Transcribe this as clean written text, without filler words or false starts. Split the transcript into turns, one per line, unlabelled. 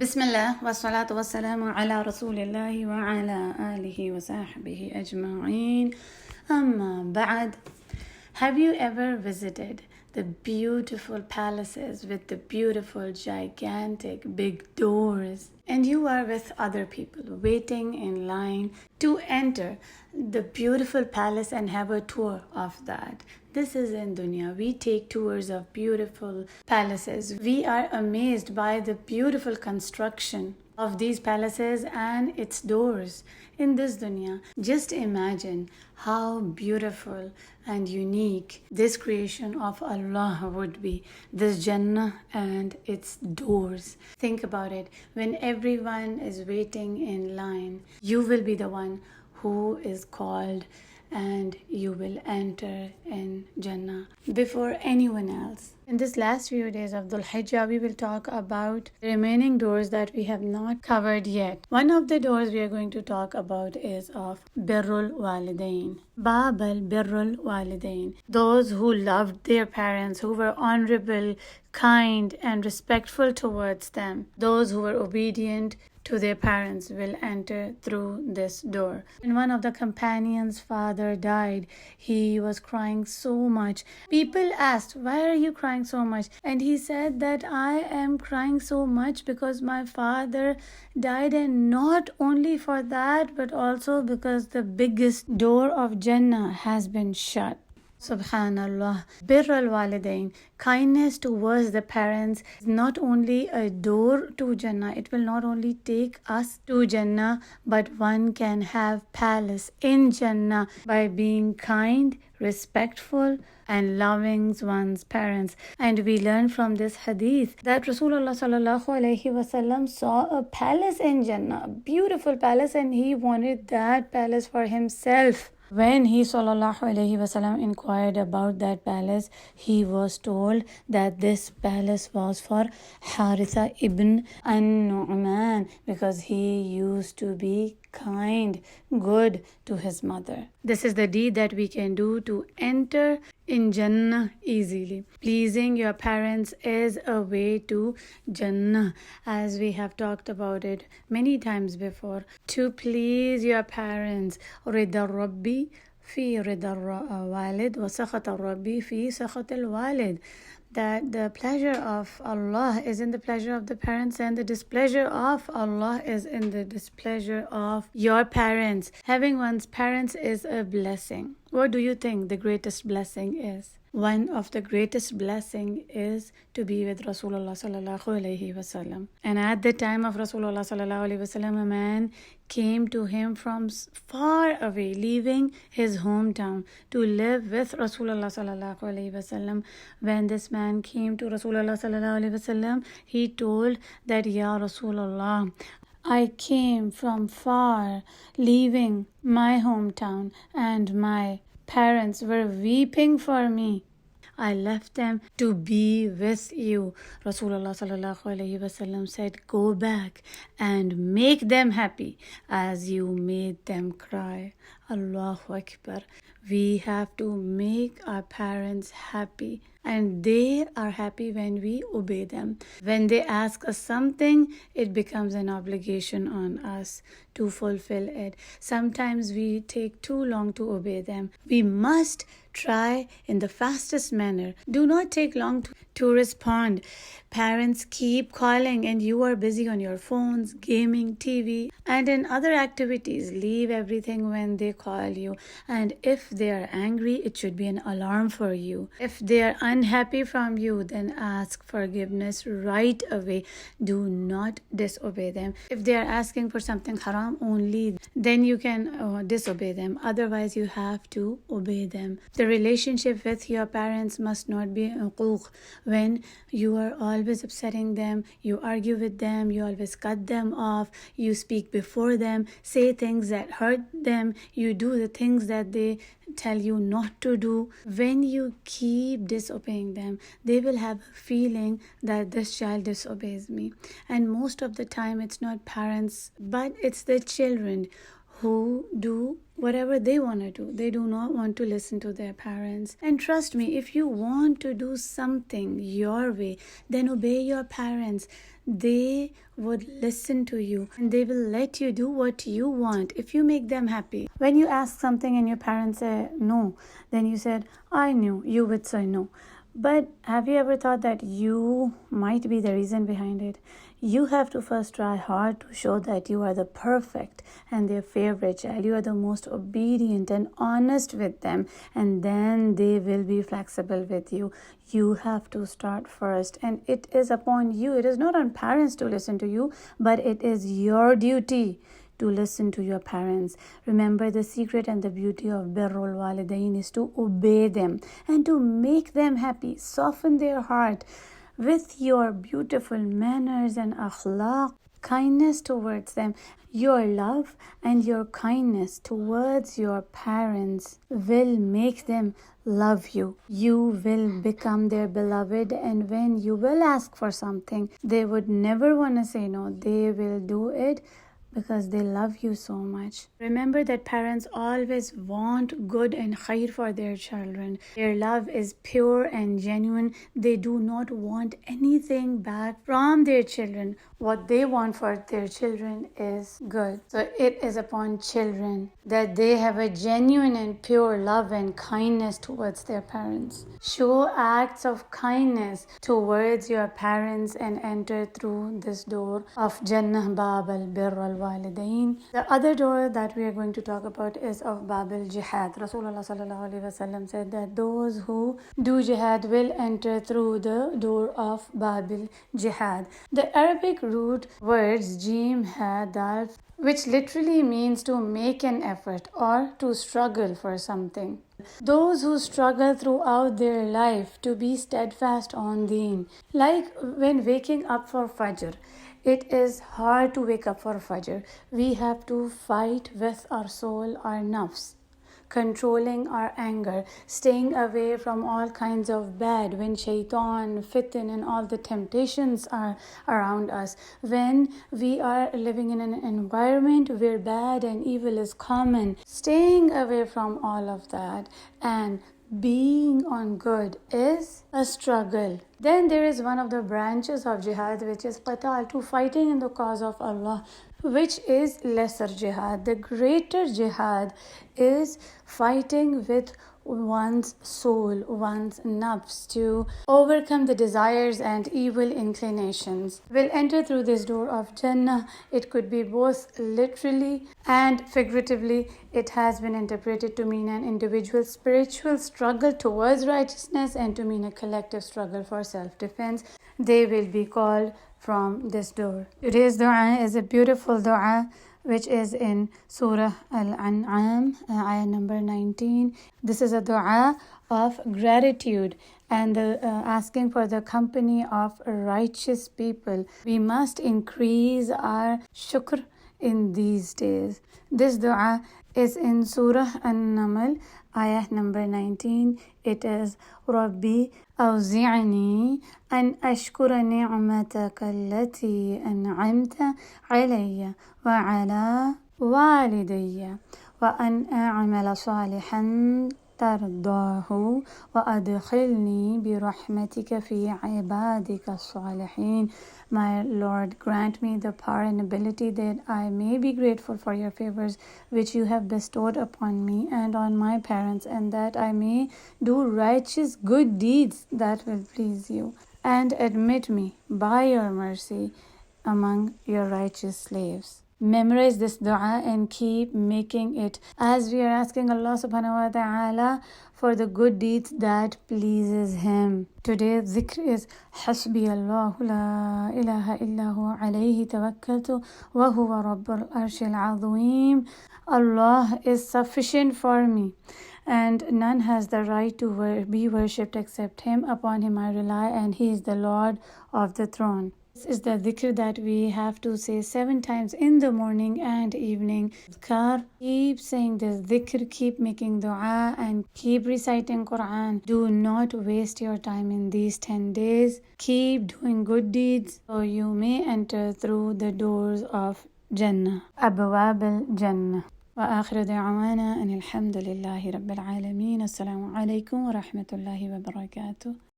Bismillah wa salatu wa salamu ala rasulillahi wa ala alihi wa sahbihi ajma'een. Amma ba'd. Have you ever visited the beautiful palaces with the beautiful, gigantic, big doors? And you are with other people waiting in line to enter the beautiful palace and have a tour of that. This is in dunya. We take tours of beautiful palaces. We are amazed by the beautiful construction of these palaces and its doors in this dunya. Just imagine how beautiful and unique this creation of Allah would be, this Jannah and its doors. Think about it. When everyone is waiting in line, you will be the one who is called and you will enter in Jannah before anyone else. In this last few days of Dhul Hijja, we will talk about the remaining doors that we have not covered yet. One of the doors we are going to talk about is of Birrul Walidain. Bab al Birrul Walidain. Those who loved their parents, who were honorable, kind, and respectful towards them. Those who were obedient to their parents will enter through this door. When one of the companions' father died, he was crying so much. People asked, "Why are you crying so much?" And he said that I am crying so much because my father died, and not only for that, but also because the biggest door of Jannah has been shut. Subhanallah. Birr al-walidain, kindness towards the parents, is not only a door to Jannah. It will not only take us to Jannah, but one can have palace in Jannah by being kind, respectful, and loving one's parents. And we learn from this hadith that Rasulullah sallallahu alaihi wasallam saw a palace in Jannah, a beautiful palace, and he wanted that palace for himself. When he sallallahu alaihi wasallam inquired about that palace, he was told that this palace was for Haritha ibn an-Nu'man because he used to be kind, good to his mother. This is the deed that we can do to enter in Jannah easily. Pleasing your parents is a way to Jannah, as we have talked about it many times before. To please your parents, Rida Rabbi fi Rida Walid wa Sakhat Rabbi fi Sakhat al-Walid. That the pleasure of Allah is in the pleasure of the parents, and the displeasure of Allah is in the displeasure of your parents. Having one's parents is a blessing. What do you think the greatest blessing is? One of the greatest blessing is to be with Rasulullah sallallahu alaihi wasallam. And at the time of Rasulullah sallallahu alaihi wasallam, a man came to him from far away, leaving his hometown to live with Rasulullah sallallahu alaihi wasallam. When this man came to Rasulullah sallallahu alaihi wasallam, he told that, "Ya Rasulullah, I came from far, leaving my hometown, and my parents were weeping for me. I left them to be with you." Rasulullah sallallahu alaihi wasallam said, "Go back and make them happy as you made them cry." Allahu Akbar. We have to make our parents happy, and they are happy when we obey them. When they ask us something, it becomes an obligation on us to fulfill it. Sometimes we take too long to obey them. We must try in the fastest manner. Do not take long to respond. Parents keep calling and you are busy on your phones, gaming, TV, and in other activities. Leave everything when they call you. And if they are angry, it should be an alarm for you. If they are unhappy from you, then ask forgiveness right away. Do not disobey them. If they are asking for something haram only, then you can disobey them. Otherwise, you have to obey them. The relationship with your parents must not be uquq. When you are always upsetting them, you argue with them, you always cut them off, you speak before them, say things that hurt them, you do the things that they tell you not to do. When you keep disobeying them, they will have a feeling that this child disobeys me. And most of the time, it's not parents, but it's the children who do whatever they want to do. They do not want to listen to their parents. And trust me, if you want to do something your way, then obey your parents. They would listen to you and they will let you do what you want if you make them happy. When you ask something and your parents say no, then you said, I knew you would say no. But have you ever thought that you might be the reason behind it? You have to first try hard to show that you are the perfect and their favorite child. You are the most obedient and honest with them, and then they will be flexible with you. You have to start first, and it is upon you. It is not on parents to listen to you, but it is your duty to listen to your parents. Remember, the secret and the beauty of birrul walidain is to obey them and to make them happy. Soften their heart with your beautiful manners and akhlaq, kindness towards them. Your love and your kindness towards your parents will make them love you. You will become their beloved, and when you will ask for something, they would never want to say no. They will do it because they love you so much. Remember that parents always want good and khair for their children. Their love is pure and genuine. They do not want anything back from their children. What they want for their children is good. So it is upon children that they have a genuine and pure love and kindness towards their parents. Show acts of kindness towards your parents and enter through this door of Jannah Bab al-Birr al-Walidain. The other door that we are going to talk about is of Bab al-Jihad. Rasulullah sallallahu alaihi wasallam said that those who do jihad will enter through the door of Bab al-Jihad. The Arabic root words jim, ha, dal, which literally means to make an effort or to struggle for something. Those who struggle throughout their life to be steadfast on deen. Like when waking up for Fajr. It is hard to wake up for Fajr. We have to fight with our soul, our nafs, controlling our anger, staying away from all kinds of bad, when shaitan, fitan and all the temptations are around us, when we are living in an environment where bad and evil is common, staying away from all of that and being on good is a struggle. Then there is one of the branches of jihad, which is qatal, to fighting in the cause of Allah, which is lesser jihad. The greater jihad is fighting with one's soul, one's nafs, to overcome the desires and evil inclinations. Will enter through this door of Jannah. It could be both literally and figuratively. It has been interpreted to mean an individual spiritual struggle towards righteousness and to mean a collective struggle for self-defense. They will be called from this door. Today's dua is a beautiful dua which is in Surah Al-An'am, ayah number 19. This is a dua of gratitude and asking for the company of righteous people. We must increase our shukr in these days. This dua is in Surah An-Naml, ayah number 19. It is Rabbi أوزعني أن أشكر نعمتك التي أنعمت علي وعلى والدي وأن أعمل صالحا ترضاه وأدخلني برحمتك في عبادك الصالحين. My Lord, grant me the power and ability that I may be grateful for your favors which you have bestowed upon me and on my parents, and that I may do righteous good deeds that will please you, and admit me by your mercy among your righteous slaves. Memorize this dua and keep making it as we are asking Allah subhanahu wa ta'ala for the good deeds that pleases Him. Today's zikr is Hasbi Allah la ilaha illa huwa alayhi tawakkaltu wa huwa rabbul arshil azim. Allah is sufficient for me, and none has the right to be worshipped except Him. Upon Him I rely, and He is the Lord of the throne. This is the dhikr that we have to say 7 times in the morning and evening. Keep saying this dhikr, keep making dua, and keep reciting Quran. Do not waste your time in these 10 days. Keep doing good deeds so you may enter through the doors of Jannah. Abwab al-Jannah. وآخر دعوانا أن الحمد لله رب العالمين. السلام عليكم ورحمة الله وبركاته.